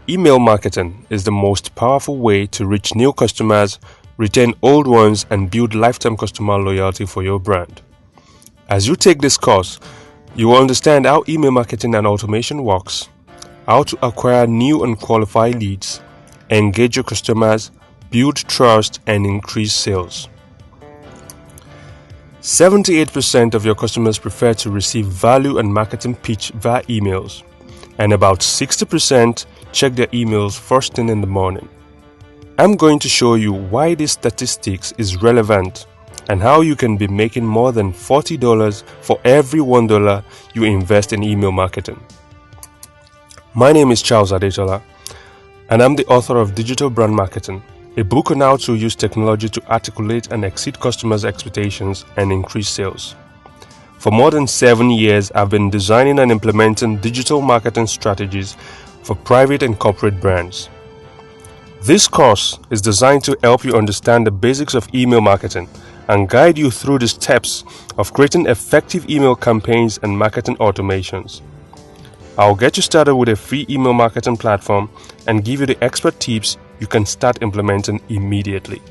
Email marketing is the most powerful way to reach new customers, retain old ones, and build lifetime customer loyalty for your brand. As you take this course, you will understand how email marketing and automation works, how to acquire new and qualified leads, engage your customers, build trust, and increase sales. 78% of your customers prefer to receive value and marketing pitch via emails, and about 60% check their emails first thing in the morning. I'm going to show you why this statistics is relevant and how you can be making more than $40 for every $1 you invest in email marketing. My name is Charles Adetola, and I'm the author of Digital Brand Marketing, a book on how to use technology to articulate and exceed customers' expectations and increase sales. For more than 7 years, I've been designing and implementing digital marketing strategies for private and corporate brands. This course is designed to help you understand the basics of email marketing and guide you through the steps of creating effective email campaigns and marketing automations. I'll get you started with a free email marketing platform and give you the expert tips you can start implementing immediately.